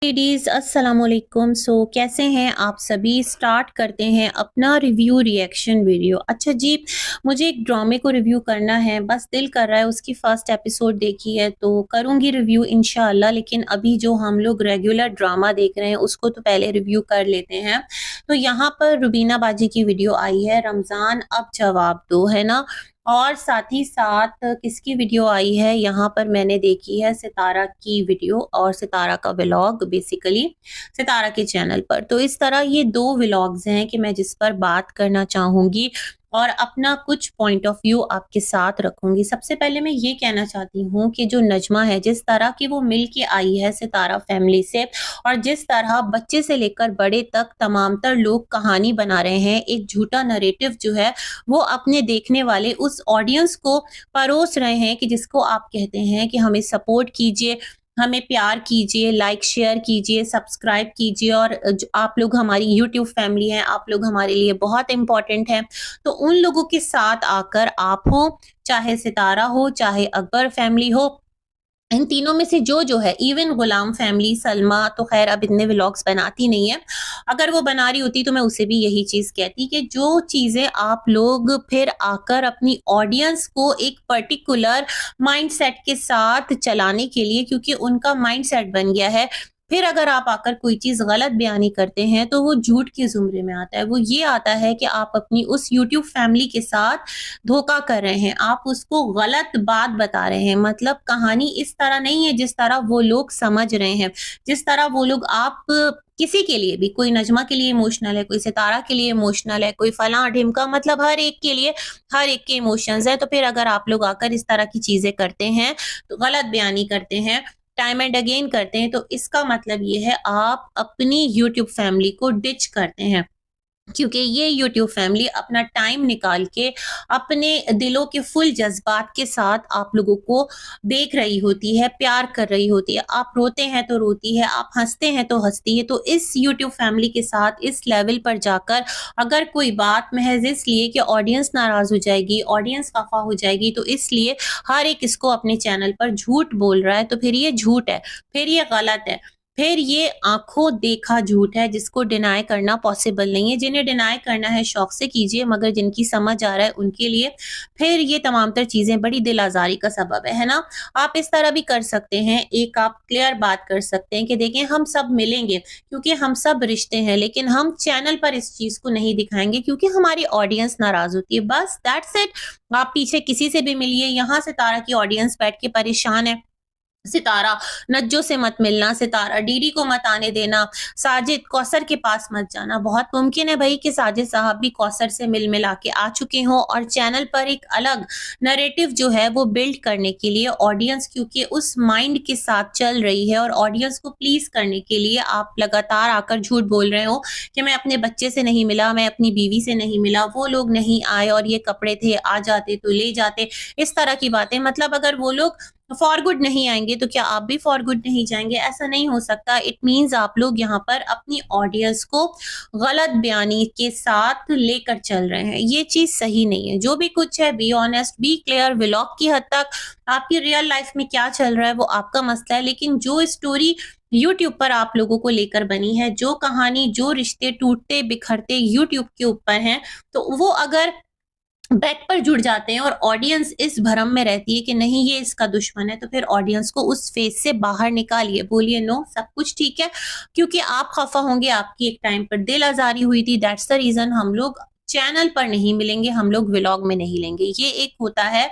Ladies अस्सलाम वालेकुम। कैसे हैं आप सभी। स्टार्ट करते हैं अपना रिव्यू रिएक्शन वीडियो। अच्छा जी, मुझे एक ड्रामे को रिव्यू करना है, बस दिल कर रहा है। उसकी फर्स्ट एपिसोड देखी है तो करूंगी रिव्यू इंशाल्लाह, लेकिन अभी जो हम लोग रेगुलर ड्रामा देख रहे हैं उसको तो पहले रिव्यू कर लेते हैं। तो यहाँ पर रुबीना बाजी की वीडियो आई है, रमजान अब जवाब दो, है ना। और साथ ही साथ किसकी वीडियो आई है यहाँ पर, मैंने देखी है सितारा की वीडियो और सितारा का व्लॉग, बेसिकली सितारा के चैनल पर। तो इस तरह ये दो व्लॉग्स हैं कि मैं जिस पर बात करना चाहूंगी और अपना कुछ पॉइंट ऑफ व्यू आपके साथ रखूंगी। सबसे पहले मैं ये कहना चाहती हूँ कि जो नजमा है, जिस तरह की वो मिल के आई है सितारा फैमिली से, और जिस तरह बच्चे से लेकर बड़े तक तमाम तर लोग कहानी बना रहे हैं, एक झूठा नरेटिव जो है वो अपने देखने वाले उस ऑडियंस को परोस रहे हैं कि जिसको आप कहते हैं कि हमें सपोर्ट कीजिए, हमें प्यार कीजिए, लाइक शेयर कीजिए, सब्सक्राइब कीजिए, और आप लोग हमारी यूट्यूब फैमिली हैं, आप लोग हमारे लिए बहुत इंपॉर्टेंट हैं। तो उन लोगों के साथ आकर आप हो, चाहे सितारा हो, चाहे अकबर फैमिली हो, इन तीनों में से जो जो है, इवन गुलाम फैमिली, सलमा तो खैर अब इतने व्लॉग्स बनाती नहीं है, अगर वो बना रही होती तो मैं उसे भी यही चीज कहती कि जो चीजें आप लोग फिर आकर अपनी ऑडियंस को एक पर्टिकुलर माइंडसेट के साथ चलाने के लिए, क्योंकि उनका माइंडसेट बन गया है, फिर अगर आप आकर कोई चीज गलत बयानी करते हैं तो वो झूठ के जुमरे में आता है। वो ये आता है कि आप अपनी उस यूट्यूब फैमिली के साथ धोखा कर रहे हैं, आप उसको गलत बात बता रहे हैं। मतलब कहानी इस तरह नहीं है जिस तरह वो लोग समझ रहे हैं, जिस तरह वो लोग, आप किसी के लिए भी, कोई नजमा के लिए इमोशनल है, कोई सितारा के लिए इमोशनल है, कोई फलां ढिमका, मतलब हर एक के लिए हर एक के इमोशंस है। तो फिर अगर आप लोग आकर इस तरह की चीजें करते हैं, तो गलत बयानी करते हैं, टाइम एंड अगेन करते हैं, तो इसका मतलब ये है आप अपनी यूट्यूब फैमिली को डिच करते हैं। क्योंकि ये यूट्यूब फैमिली अपना टाइम निकाल के अपने दिलों के फुल जज्बात के साथ आप लोगों को देख रही होती है, प्यार कर रही होती है। आप रोते हैं तो रोती है, आप हंसते हैं तो हंसती है। तो इस यूट्यूब फैमिली के साथ इस लेवल पर जाकर अगर कोई बात महज इसलिए कि ऑडियंस नाराज हो जाएगी, ऑडियंस खफा हो जाएगी, तो इसलिए हर एक इसको अपने चैनल पर झूठ बोल रहा है, तो फिर ये झूठ है, फिर ये गलत है, फिर ये आंखों देखा झूठ है जिसको डिनाई करना पॉसिबल नहीं है। जिन्हें डिनाई करना है शौक से कीजिए, मगर जिनकी समझ आ रहा है उनके लिए फिर ये तमाम तर चीजें बड़ी दिल आजारी का सबब है ना। आप इस तरह भी कर सकते हैं, एक आप क्लियर बात कर सकते हैं कि देखें हम सब मिलेंगे क्योंकि हम सब रिश्ते हैं, लेकिन हम चैनल पर इस चीज को नहीं दिखाएंगे क्योंकि हमारी ऑडियंस नाराज होती है, बस दैट्स इट। आप पीछे किसी से भी मिलिए, यहाँ सितारा की ऑडियंस बैठ के परेशान है, सितारा नज्जो से मत मिलना, सितारा डीडी को मत आने देना, साजिद कौसर के पास मत जाना। बहुत मुमकिन है भाई कि साजिद साहब भी कौसर से मिल मिला के आ चुके हों और चैनल पर एक अलग नैरेटिव जो है वो बिल्ड करने के लिए ऑडियंस, क्योंकि उस माइंड के साथ चल रही है और ऑडियंस को प्लीज करने के लिए आप लगातार आकर झूठ बोल रहे हो कि मैं अपने बच्चे से नहीं मिला, मैं अपनी बीवी से नहीं मिला, वो लोग नहीं आए और ये कपड़े थे, आ जाते तो ले जाते, इस तरह की बातें। मतलब अगर वो लोग फॉर गुड नहीं आएंगे तो क्या आप भी फॉर गुड नहीं जाएंगे? ऐसा नहीं हो सकता। इट मींस आप लोग यहाँ पर अपनी ऑडियंस को गलत बयानी के साथ लेकर चल रहे हैं, ये चीज सही नहीं है। जो भी कुछ है, be honest, be clear. Vlog की हद तक आपकी रियल लाइफ में क्या चल रहा है वो आपका मसला है, लेकिन जो स्टोरी यूट्यूब पर आप लोगों को लेकर बनी है, जो कहानी, जो रिश्ते टूटते बिखरते यूट्यूब के ऊपर हैं, तो वो अगर बैक पर जुड़ जाते हैं और ऑडियंस इस भ्रम में रहती है कि नहीं ये इसका दुश्मन है, तो फिर ऑडियंस को उस फेज से बाहर निकालिए, बोलिए नो सब कुछ ठीक है, क्योंकि आप खफा होंगे, आपकी एक टाइम पर दिल आजारी हुई थी, दैट्स द रीजन हम लोग चैनल पर नहीं मिलेंगे, हम लोग व्लॉग में नहीं लेंगे। ये एक होता है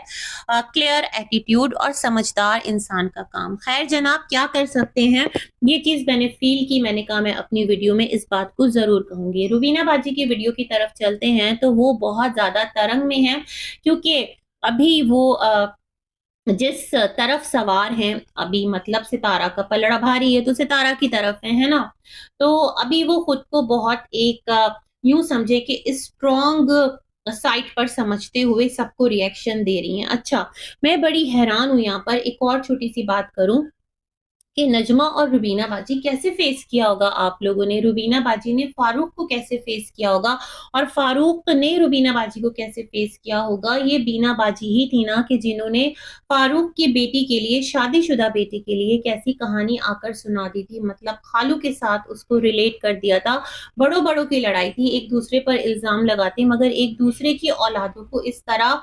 क्लियर एटीट्यूड और समझदार इंसान का काम। खैर जनाब, क्या कर सकते हैं, ये चीज मैंने फील की, मैंने कहा मैं अपनी वीडियो में इस बात को जरूर कहूंगी। रुबीना बाजी की वीडियो की तरफ चलते हैं तो वो बहुत ज्यादा तरंग में है, क्योंकि अभी वो जिस तरफ सवार हैं, अभी मतलब सितारा का पलड़ा भारी है तो सितारा की तरफ है ना। तो अभी वो खुद को बहुत एक यूं समझे कि स्ट्रॉन्ग साइट पर समझते हुए सबको रिएक्शन दे रही हैं। अच्छा, मैं बड़ी हैरान हूं यहाँ पर, एक और छोटी सी बात करूं कि नजमा और रुबीना बाजी कैसे फेस किया होगा आप लोगों ने, रुबीना बाजी ने फारूक को कैसे फेस किया होगा और फारूक ने रुबीना बाजी को कैसे फेस किया होगा। ये बीना बाजी ही थी ना कि जिन्होंने फारूक की बेटी के लिए, शादीशुदा बेटी के लिए कैसी कहानी आकर सुना दी थी, मतलब खालू के साथ उसको रिलेट कर दिया था। बड़ों बड़ों की लड़ाई थी, एक दूसरे पर इल्जाम लगाते मगर एक दूसरे की औलादों को इस तरह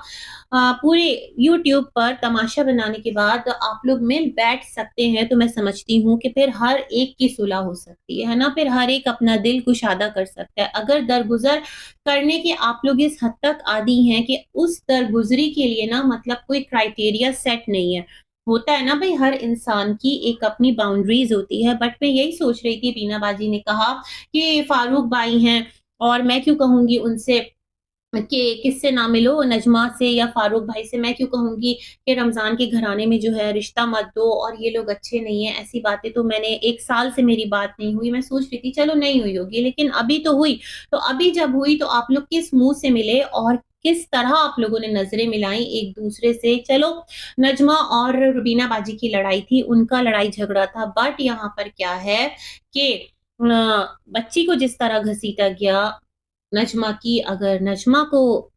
पूरे यूट्यूब पर तमाशा बनाने के बाद आप लोग मिल बैठ सकते हैं, तो मैं समझती हूँ कि फिर हर एक की सुलह हो सकती है ना, फिर हर एक अपना दिल कुशादा कर सकता है। अगर दरगुजर करने के आप लोग इस हद तक आदी हैं कि उस दरगुजरी के लिए ना मतलब कोई क्राइटेरिया सेट नहीं है, होता है ना भाई, हर इंसान की एक अपनी बाउंड्रीज होती है। बट मैं यही सोच रही थी, बीना बाजी ने कहा कि फारूक भाई हैं और मैं क्यों कहूंगी उनसे कि किससे ना मिलो, नजमा से या फारूक भाई से, मैं क्यों कहूंगी कि रमजान के घराने में जो है रिश्ता मत दो और ये लोग अच्छे नहीं है। ऐसी बातें तो मैंने 1 साल से मेरी बात नहीं हुई, मैं सोच रही थी चलो नहीं हुई होगी, लेकिन अभी तो हुई। तो अभी जब हुई तो आप लोग किस मुंह से मिले और किस तरह आप लोगों ने नजरें मिलाई एक दूसरे से। चलो नजमा और रुबीना बाजी की लड़ाई थी, उनका लड़ाई झगड़ा था, बट यहाँ पर क्या है कि बच्ची को जिस तरह घसीटा गया, नजमा की, अगर नजमा को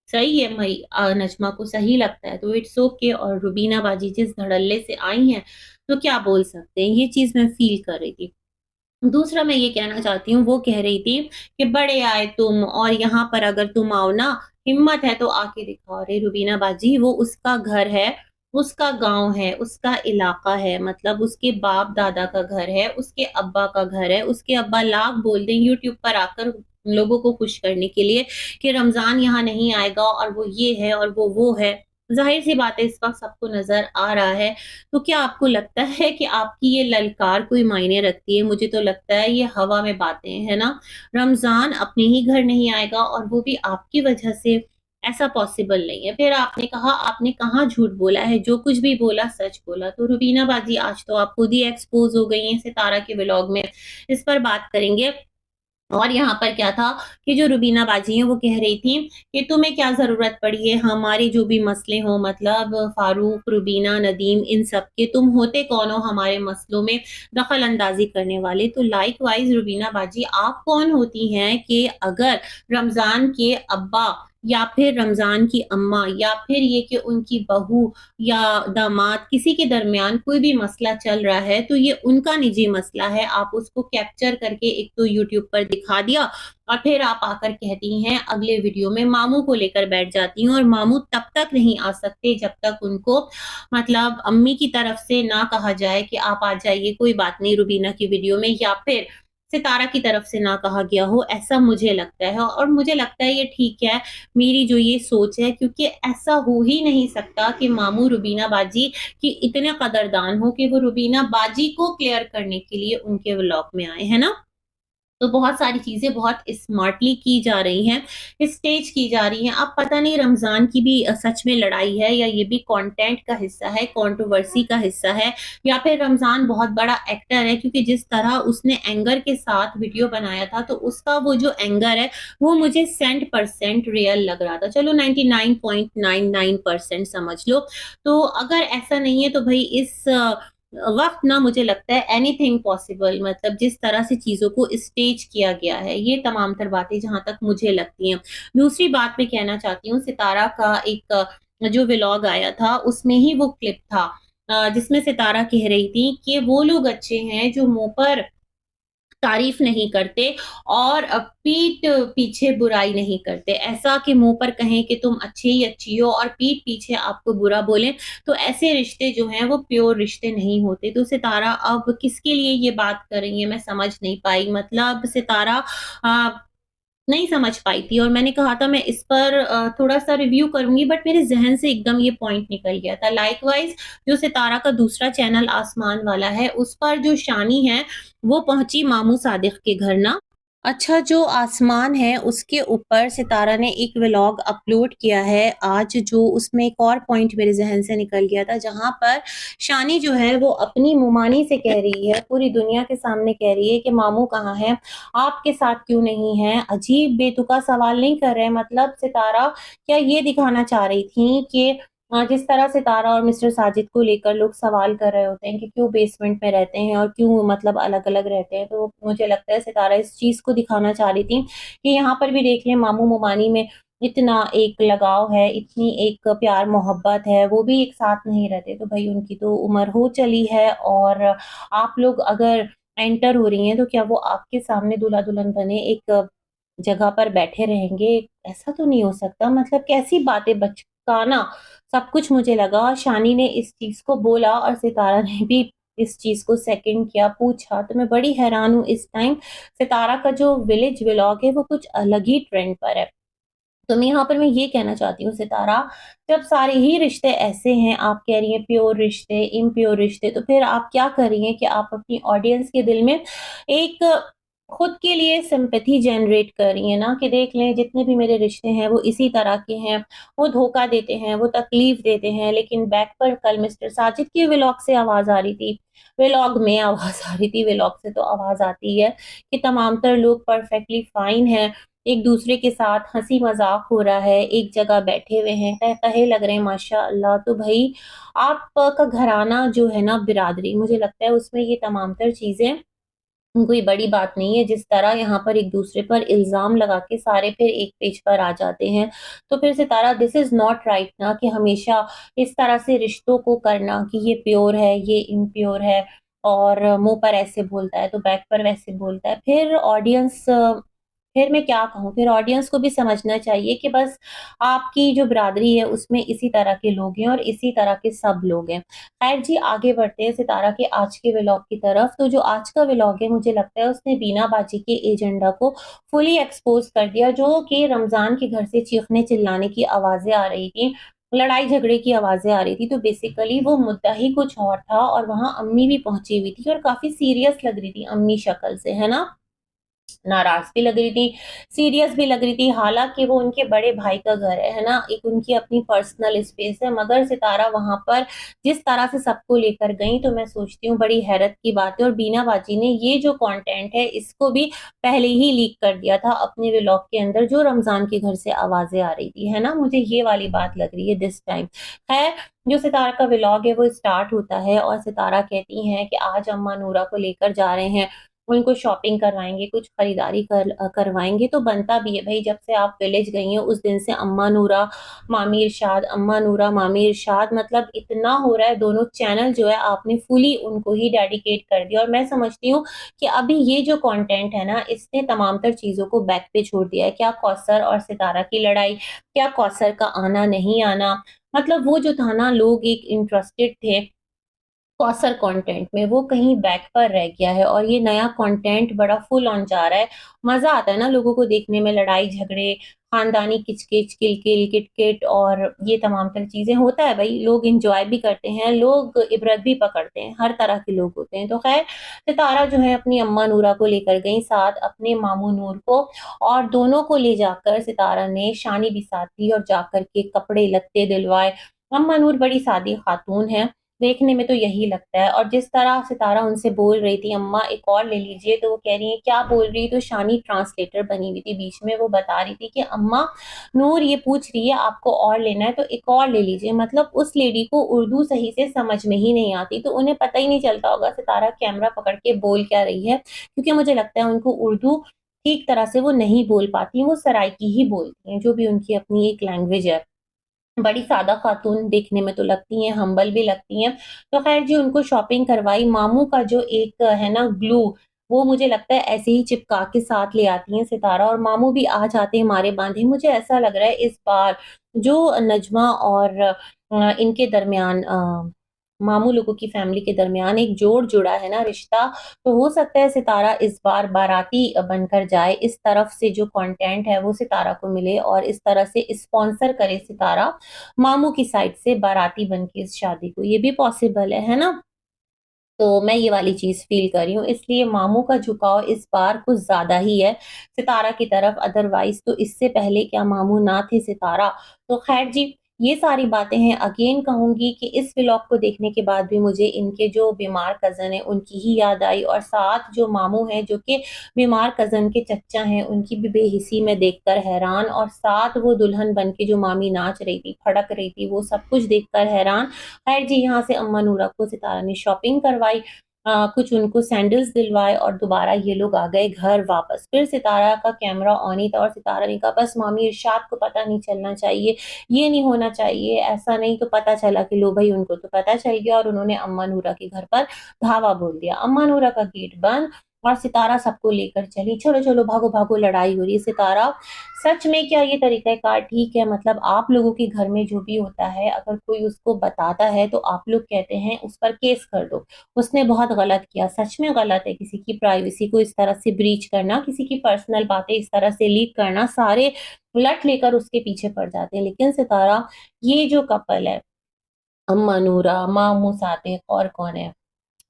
सही है, मई नजमा को सही लगता है तो इट्स ओके, और रुबीना बाजी जिस धड़ल्ले से आई हैं तो क्या बोल सकते हैं, ये चीज मैं फील कर रही थी। दूसरा मैं ये कहना चाहती हूँ, वो कह रही थी कि बड़े आए तुम और यहाँ पर अगर तुम आओ ना, हिम्मत है तो आके दिखाओ। अरे रुबीना बाजी, वो उसका घर है, उसका गांव है, उसका इलाका है, मतलब उसके बाप दादा का घर है, उसके अब्बा का घर है। उसके अब्बा लाख बोल दें यूट्यूब पर आकर लोगों को खुश करने के लिए कि रमजान यहाँ नहीं आएगा और वो ये है और वो है, जाहिर सी बात है इस वक्त सबको नजर आ रहा है। तो क्या आपको लगता है कि आपकी ये ललकार कोई मायने रखती है? मुझे तो लगता है ये हवा में बातें हैं ना। रमजान अपने ही घर नहीं आएगा और वो भी आपकी वजह से, ऐसा पॉसिबल नहीं है। फिर आपने कहा, आपने कहाँ झूठ बोला है, जो कुछ भी बोला सच बोला। तो रुबीना बाजी आज तो आप खुद ही एक्सपोज हो गई हैं सितारा के व्लॉग में, इस पर बात करेंगे। और यहाँ पर क्या था कि जो रुबीना बाजी है वो कह रही थी कि तुम्हें क्या जरूरत पड़ी है हमारे जो भी मसले हो, मतलब फारूक, रुबीना, नदीम, इन सब के, तुम होते कौन हो हमारे मसलों में दखल अंदाजी करने वाले। तो लाइक वाइज रुबीना बाजी, आप कौन होती हैं कि अगर रमजान के अब्बा या फिर रमजान की अम्मा या फिर ये कि उनकी बहू या दामाद, किसी के दरमियान कोई भी मसला चल रहा है तो ये उनका निजी मसला है, आप उसको कैप्चर करके एक तो यूट्यूब पर दिखा दिया और फिर आप आकर कहती हैं अगले वीडियो में मामू को लेकर बैठ जाती हैं, और मामू तब तक नहीं आ सकते जब तक उनको मतलब अम्मी की तरफ से ना कहा जाए कि आप आ जाइए, कोई बात नहीं रुबीना की वीडियो में, या फिर सितारा की तरफ से ना कहा गया हो, ऐसा मुझे लगता है। और मुझे लगता है ये ठीक है, मेरी जो ये सोच है, क्योंकि ऐसा हो ही नहीं सकता कि मामू रुबीना बाजी की इतने कदरदान हो कि वो रुबीना बाजी को क्लियर करने के लिए उनके व्लॉग में आए, है ना। तो बहुत सारी चीजें बहुत स्मार्टली की जा रही हैं, स्टेज की जा रही हैं। अब पता नहीं रमजान की भी सच में लड़ाई है या ये भी कंटेंट का हिस्सा है, कंट्रोवर्सी का हिस्सा है, या फिर रमजान बहुत बड़ा एक्टर है, क्योंकि जिस तरह उसने एंगर के साथ वीडियो बनाया था तो उसका वो जो एंगर है वो मुझे 100% रियल लग रहा था। चलो 99.99% समझ लो। तो अगर ऐसा नहीं है तो भाई इस वक्त ना मुझे लगता है एनीथिंग पॉसिबल, मतलब जिस तरह से चीजों को स्टेज किया गया है, ये तमाम तर बातें जहां तक मुझे लगती हैं। दूसरी बात मैं कहना चाहती हूँ, सितारा का एक जो व्लॉग आया था उसमें ही वो क्लिप था जिसमें सितारा कह रही थी कि वो लोग अच्छे हैं जो मुंह पर तारीफ नहीं करते और पीठ पीछे बुराई नहीं करते। ऐसा कि मुंह पर कहें कि तुम अच्छे ही अच्छी हो और पीठ पीछे आपको बुरा बोलें, तो ऐसे रिश्ते जो हैं वो प्योर रिश्ते नहीं होते। तो सितारा अब किसके लिए ये बात कर रही है मैं समझ नहीं पाई, मतलब सितारा नहीं समझ पाई थी, और मैंने कहा था मैं इस पर थोड़ा सा रिव्यू करूंगी, बट मेरे जहन से एकदम ये पॉइंट निकल गया था। लाइकवाइज जो सितारा का दूसरा चैनल आसमान वाला है, उस पर जो शानी है वो पहुंची मामू सादिक के घर ना। अच्छा, जो आसमान है उसके ऊपर सितारा ने एक व्लॉग अपलोड किया है आज, जो उसमें एक और पॉइंट मेरे जहन से निकल गया था, जहां पर शानी जो है वो अपनी मुमानी से कह रही है, पूरी दुनिया के सामने कह रही है कि मामू कहाँ है, आपके साथ क्यों नहीं है। अजीब बेतुका सवाल नहीं कर रहे, मतलब सितारा क्या ये दिखाना चाह रही थी कि जिस तरह सितारा और मिस्टर साजिद को लेकर लोग सवाल कर रहे होते हैं कि क्यों बेसमेंट में रहते हैं और क्यों मतलब अलग-अलग रहते हैं, तो मुझे लगता है सितारा इस चीज़ को दिखाना चाह रही थी कि यहाँ पर भी देख लें मामू-ममानी में इतना एक लगाव है, इतनी एक प्यार-मोहब्बत है, वो भी एक साथ नहीं रहते, तो भई उनकी तो उम्र हो चली है और आप लोग अगर एंटर हो रही हैं, तो क्या वो आपके सामने दूल्हा-दुल्हन बने एक जगह पर बैठे रहेंगे? ऐसा तो नहीं हो सकता, मतलब कैसी बातें बचकाना सब कुछ मुझे लगा। शानी ने इस चीज़ को बोला और सितारा ने भी इस चीज़ को सेकंड किया, पूछा, तो मैं बड़ी हैरान हूँ इस टाइम। सितारा का जो विलेज व्लॉग है वो कुछ अलग ही ट्रेंड पर है। तो यहाँ पर मैं ये कहना चाहती हूँ सितारा, जब सारे ही रिश्ते ऐसे हैं, आप कह रही हैं प्योर रिश्ते, इम्प्योर रिश्ते, तो फिर आप क्या कर रही हैं कि आप अपनी ऑडियंस के दिल में एक खुद के लिए सिम्पैथी जनरेट कर रही हैं ना कि देख लें जितने भी मेरे रिश्ते हैं वो इसी तरह के हैं, वो धोखा देते हैं, वो तकलीफ देते हैं, लेकिन बैक पर कल मिस्टर साजिद के व्लॉग से आवाज़ आ रही थी, व्लॉग में आवाज़ आ रही थी, व्लॉग से तो आवाज़ आती है कि तमाम तर लोग परफेक्टली फाइन हैं, एक-दूसरे के साथ हँसी-मज़ाक हो रहा है, एक जगह बैठे हुए हैं, तह-तहे लग रहे हैं माशाअल्लाह। तो भई आपका घराना जो है ना बिरादरी, मुझे लगता है उसमें ये तमाम तर चीज़ें कोई बड़ी बात नहीं है, जिस तरह यहाँ पर एक-दूसरे पर इल्ज़ाम लगा के सारे फिर एक पेज पर आ जाते हैं। तो फिर सितारा दिस इज़ नॉट राइट ना कि हमेशा इस तरह से रिश्तों को करना कि ये प्योर है, ये इम्प्योर है और मुँह पर ऐसे बोलता है, तो बैक पर वैसे बोलता है। फिर मैं क्या कहूँ, फिर ऑडियंस को भी समझना चाहिए कि बस आपकी जो बिरादरी है उसमें इसी तरह के लोग हैं और इसी तरह के सब लोग हैं। खैर जी, आगे बढ़ते हैं सितारा के आज के व्लॉग की तरफ। तो जो आज का व्लॉग है मुझे लगता है उसने बीना बाजी के एजेंडा को फुली एक्सपोज़ कर दिया, जो कि रमज़ान के घर से चीखने-चिल्लाने की आवाज़ें आ रही थी, लड़ाई-झगड़े की आवाज़ें आ रही थी। तो बेसिकली वो मुद्दा ही कुछ और था और वहाँ अम्मी भी पहुँची हुई थी और काफ़ी सीरियस लग रही थी अम्मी शक्ल से, है ना? नाराज़ भी लग रही थी, सीरियस भी लग रही थी, हालाँकि वो उनके बड़े भाई का घर है ना? एक उनकी अपनी पर्सनल स्पेस है, मगर सितारा वहाँ पर जिस तरह से सबको लेकर गईं, तो मैं सोचती हूँ बड़ी हैरत की बात है और बीना बाजी ने ये जो कंटेंट है, इसको भी पहले ही लीक कर दिया था अपने व्लॉग के अंदर, जो रमज़ान के घर से आवाज़ें आ रही थी, है ना? मुझे ये वाली बात लग रही है दिस टाइम। खैर, जो सितारा का व्लॉग है, वो स्टार्ट होता है और सितारा कहती हैं कि आज अम्मा नूरा को लेकर जा रहे हैं, उनको शॉपिंग करवाएँगे, कुछ खरीदारी करवाएँगे, तो बनता भी है भई जब से आप विलेज गई हैं उस दिन से अम्मा नूरा, मामी इरशाद, अम्मा नूरा, मामी इरशाद, मतलब इतना हो रहा है, दोनों चैनल जो है आपने फुली उनको ही डेडिकेट कर दिया और मैं समझती हूँ कि अभी ये जो कंटेंट है ना, इसने तमाम तर चीज़ों को बैक पे छोड़ दिया है। क्या कौसर और सितारा की लड़ाई, क्या कौसर का आना नहीं आना, मतलब वो जो था ना, लोग एक इंटरेस्टेड थे कौसर कंटेंट में, वो कहीं बैक पर रह गया है और ये नया कंटेंट बड़ा फुल ऑन जा रहा है। मज़ा आता है ना लोगों को देखने में, लड़ाई-झगड़े, खानदानी किच-किच, किल-किल, किट-किट और ये तमाम तर चीज़ें होता है भई, लोग एन्जॉय भी करते हैं, लोग इबरत भी पकड़ते हैं, हर तरह के लोग होते हैं। तो ख़ैर, सितारा जो है अपनी अम्मा नूरा को लेकर गईं साथ अपने मामू नूर को और दोनों को ले जाकर सितारा ने शानी भी साथ ली और जाकर के कपड़े-लत्ते दिलवाए। अम्मा नूर बड़ी सादी खातून हैं, देखने में तो यही लगता है और जिस तरह सितारा उनसे बोल रही थी, "अम्मा एक और ले लीजिए", तो वो कह रही हैं, "क्या बोल रही है?" तो शानी ट्रांसलेटर बनी हुई थी बीच में, वो बता रही थी कि, "अम्मा, नूर ये पूछ रही है आपको और लेना है तो एक और ले लीजिए।" मतलब उस लेडी को उर्दू सही से समझ में ही नहीं आती, तो उन्हें पता ही नहीं चलता होगा सितारा कैमरा पकड़ के बोल क्या रही है, क्योंकि मुझे लगता है उनको उर्दू ठीक तरह से वो नहीं बोल पाती, वो सराइकी ही बोलती हैं, जो भी उनकी अपनी एक लैंग्वेज है। बड़ी सादा खातून दिखने में तो लगती हैं, हम्बल भी लगती हैं। तो ख़ैर जी उनको शॉपिंग करवाई। मामू का जो एक है ना ग्लू, वो मुझे लगता है ऐसे ही चिपका के साथ ले आती हैं सितारा और मामू भी आ जाते हैं मारे बाँधे। मुझे ऐसा लग रहा है इस बार जो नजमा और इनके दरमियान मामू लोगों की फैमिली के दरमियान एक जोड़ जुड़ा है ना रिश्ता, तो हो सकता है सितारा इस बार बाराती बनकर जाए। इस तरफ से जो कंटेंट है वो सितारा को मिले और इस तरह से स्पॉन्सर करे सितारा मामू की साइड से बाराती बन के इस शादी को, ये भी पॉसिबल है ना? तो मैं ये वाली चीज़ फ़ील कर रही हूँ, इसलिए मामू का झुकाव इस बार कुछ ज़्यादा ही है सितारा की तरफ, अदरवाइज़ तो इससे पहले क्या मामू ना थे सितारा? तो ख़ैर जी, ये सारी बातें हैं। अगेन कहूँगी कि इस व्लॉग को देखने के बाद भी मुझे इनके जो बीमार कज़न हैं, उनकी ही याद आई और साथ जो मामू हैं, जो कि बीमार कज़न के चच्चा हैं, उनकी भी बेहिस्सी मैं देखकर हैरान और साथ वो दुल्हन बन के जो मामी नाच रही थी, फड़क रही थी, वो सब कुछ देखकर हैरान। खैर जी, यहाँ से अम्मा नूरा को सितारा ने शॉपिंग करवाई, कुछ उनको सैंडल्स दिलवाए और दोबारा ये लोग आ गए घर वापस। फिर सितारा का कैमरा ऑन ही था और सितारा ने कहा, "बस मामी, इरशाद को पता नहीं चलना चाहिए, ये नहीं होना चाहिए, ऐसा नहीं।" तो पता चला कि लो भई, उनको तो पता चल गया और उन्होंने अम्मा नूरा के घर पर धावा बोल दिया। अम्मा नूरा का गेट बंद और सितारा सबको लेकर चली, "चलो, चलो, भागो, भागो, लड़ाई हो रही है।" सितारा, सच में क्या ये तरीक़ाकार ठीक है? मतलब आप लोगों के घर में जो भी होता है, अगर कोई उसको बताता है, तो आप लोग कहते हैं उस पर केस कर दो। उसने बहुत गलत किया, सच में गलत है किसी की प्राइवेसी को इस तरह से ब्रीच करना, किसी की पर्सनल बातें इस तरह से लीक करना, सारे लट लेकर उसके पीछे पड़ जाते हैं। लेकिन सितारा, ये जो कपल है, अम्मा नूरा, मामू सादिक और कौन है,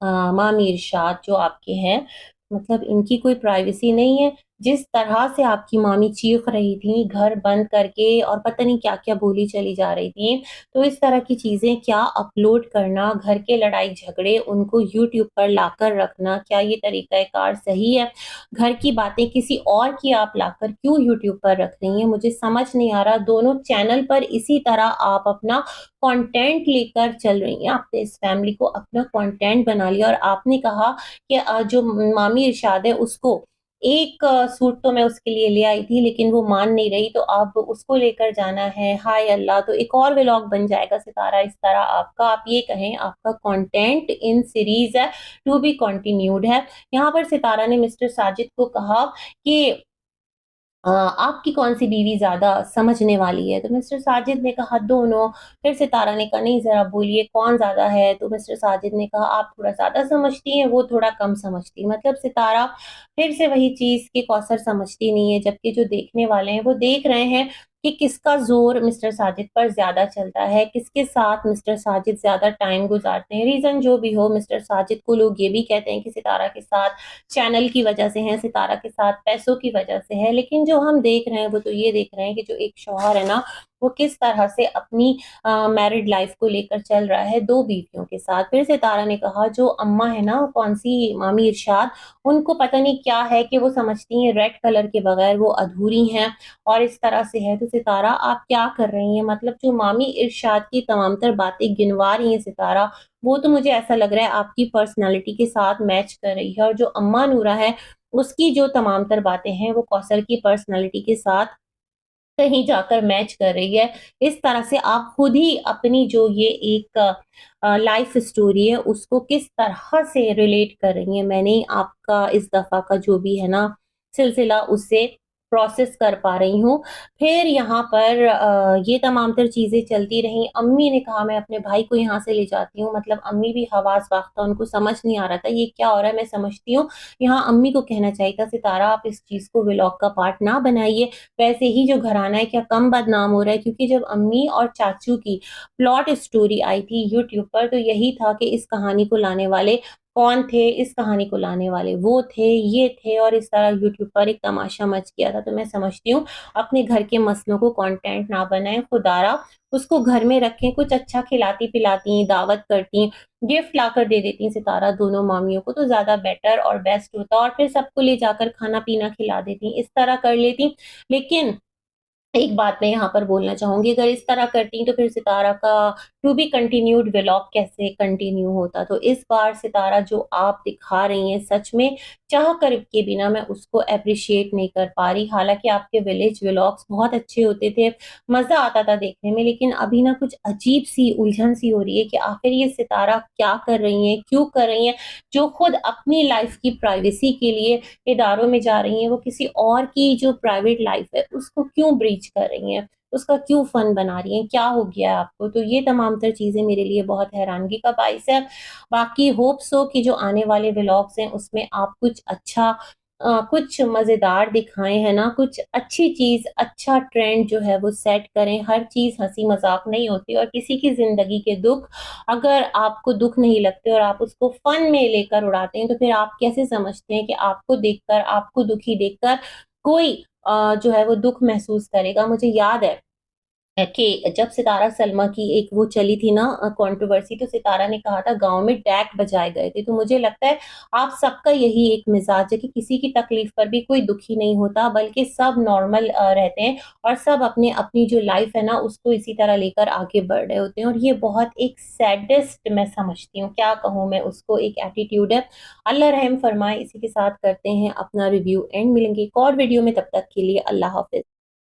मामी इरशाद जो आपके हैं, मतलब इनकी कोई प्राइवेसी नहीं है। जिस तरह से आपकी मामी चीख रही थी, घर बंद करके और पता नहीं क्या-क्या बोली चली जा रही थी। तो इस तरह की चीज़ें क्या अपलोड करना, घर के लड़ाई-झगड़े उनको यूट्यूब पर लाकर रखना, क्या ये तरीक़ा-ए-कार सही है? घर की बातें किसी और की आप लाकर क्यों यूट्यूब पर रख रही हैं? मुझे समझ नहीं आ रहा। दोनों चैनल पर इसी तरह आप अपना कंटेंट लेकर चल रही हैं। आपने इस फैमिली को अपना कंटेंट बना लिया और आपने कहा कि जो मामी इरशाद है उसको एक सूट तो मैं उसके लिए ले आई थी, लेकिन वो मान नहीं रही, तो अब उसको लेकर जाना है। हाय अल्लाह! तो एक और व्लॉग बन जाएगा सितारा इस तरह आपका। आप ये कहें, आपका कंटेंट इन सीरीज़ है, टू बी कंटिन्यूड है। यहाँ पर सितारा ने मिस्टर साजिद को कहा कि आपकी कौन-सी बीवी ज़्यादा समझने वाली है? तो मिस्टर साजिद ने कहा, दोनों। फिर सितारा ने कहा, नहीं ज़रा बोलिए कौन ज़्यादा है? तो मिस्टर साजिद ने कहा, आप थोड़ा ज़्यादा समझती हैं, वो थोड़ा कम समझती है। मतलब सितारा फिर से वही चीज़ कि कौसर समझती नहीं है, जबकि जो देखने वाले हैं वो देख रहे हैं कि किसका ज़ोर मिस्टर साजिद पर ज़्यादा चलता है, किसके साथ मिस्टर साजिद ज़्यादा टाइम गुज़ारते हैं। रीज़न जो भी हो, मिस्टर साजिद को लोग ये भी कहते हैं कि सितारा के साथ चैनल की वजह से हैं, सितारा के साथ पैसों की वजह से है। लेकिन जो हम देख रहे हैं वो तो ये देख रहे हैं कि जो एक शौहर है ना, वो किस तरह से अपनी मैरिड लाइफ़ को लेकर चल रहा है 2 बीवियों के साथ। फिर सितारा ने कहा, जो अम्मा है ना, कौन-सी मामी इरशाद, उनको पता नहीं क्या है कि वो समझती हैं रेड कलर के बगैर वो अधूरी हैं और इस तरह से है। तो सितारा, आप क्या कर रही हैं? मतलब जो मामी इरशाद की तमामतर बातें गिनवा रही हैं सितारा, वो तो मुझे ऐसा लग रहा है आपकी पर्सनैलिटी के साथ मैच कर रही है और जो अम्मा नूरा है, उसकी जो तमामतर बातें हैं, वो कौसर की पर्सनैलिटी के साथ कहीं जाकर मैच कर रही है। इस तरह से आप खुद ही अपनी जो ये एक लाइफ़ स्टोरी है, उसको किस तरह से रिलेट कर रही हैं। मैंने आपका इस दफ़ा का जो भी है ना सिलसिला, उसे प्रोसेस कर पा रही हूँ। फिर यहाँ पर ये तमाम तर चीज़ें चलती रहीं। अम्मी ने कहा, मैं अपने भाई को यहाँ से ले जाती हूँ। मतलब अम्मी भी हवास बाख्ता, उनको समझ नहीं आ रहा था ये क्या हो रहा है। मैं समझती हूँ यहाँ अम्मी को कहना चाहिए था, सितारा आप इस चीज़ को व्लॉग का पार्ट ना बनाइए। वैसे ही जो घराना है क्या कम बदनाम हो रहा है? क्योंकि जब अम्मी और चाचू की प्लॉट स्टोरी आई थी यूट्यूब पर, तो यही था कि इस कहानी को लाने वाले कौन थे? इस कहानी को लाने वाले वो थे, ये थे और इस तरह यूट्यूब पर एक तमाशा मच गया था। तो मैं समझती हूँ अपने घर के मसलों को कंटेंट ना बनाएँ, खुदारा उसको घर में रखें, कुछ अच्छा खिलाती-पिलाती, दावत करती, गिफ्ट लाकर दे देती सितारा दोनों मामियों को, तो ज़्यादा बेटर और बेस्ट होता और फिर सबको ले जाकर खाना-पीना खिला देती, इस तरह कर लेती। लेकिन एक बात मैं यहाँ पर बोलना चाहूँगी, अगर इस तरह करती तो फिर सितारा का टू बी कंटिन्यूड व्लॉग कैसे कंटिन्यू होता? तो इस बार सितारा जो आप दिखा रही हैं, सच में चाह कर के बिना मैं उसको एप्रिशिएट नहीं कर पा रही। हालाँकि आपके विलेज व्लॉग्स बहुत अच्छे होते थे, मज़ा आता था देखने में, लेकिन अभी ना कुछ अजीब-सी उलझन-सी हो रही है कि आखिर ये सितारा क्या कर रही हैं, क्यों कर रही हैं? जो खुद अपनी लाइफ़ की प्राइवेसी के लिए इदारों में जा रही हैं, वो किसी और की जो प्राइवेट लाइफ़ है, उसको क्यों ब्रीच कर रही हैं? उसका क्यों फन बना रही हैं? क्या हो गया है आपको? तो ये तमाम तर चीज़ें मेरे लिए बहुत हैरानगी का बाइस है। बाकी होप सो कि जो आने वाले व्लॉग्स हैं, उसमें आप कुछ अच्छा कुछ मज़ेदार दिखाएँ, है ना? कुछ अच्छी चीज़, अच्छा ट्रेंड जो है वो सेट करें। हर चीज़ हँसी-मज़ाक नहीं होती और किसी की ज़िंदगी के दुःख अगर आपको दुःख नहीं लगते और आप उसको फन में लेकर उड़ाते हैं, तो फिर आप कैसे समझते हैं कि आपको देखकर, आपको दुखी देखकर कोई जो है वो दुःख महसूस करेगा? मुझे याद है कि जब सितारा सलमा की एक वो चली थी ना कंट्रोवर्सी, तो सितारा ने कहा था गांव में डैक बजाए गए थे। तो मुझे लगता है आप सबका यही एक मिजाज है कि किसी की तकलीफ पर भी कोई दुखी नहीं होता, बल्कि सब नॉर्मल रहते हैं और सब अपने अपनी जो लाइफ है ना उसको इसी तरह लेकर आगे बढ़ रहे होते हैं। और ये बहुत एक सैडेस्ट मैं समझती हूँ, क्या कहूँ मैं उसको, एक एटीट्यूड है। अल्लाह रहम फरमाए। इसी के साथ करते हैं अपना रिव्यू एंड, मिलेंगे एक और वीडियो में, तब तक के लिए अल्लाह हाफिज।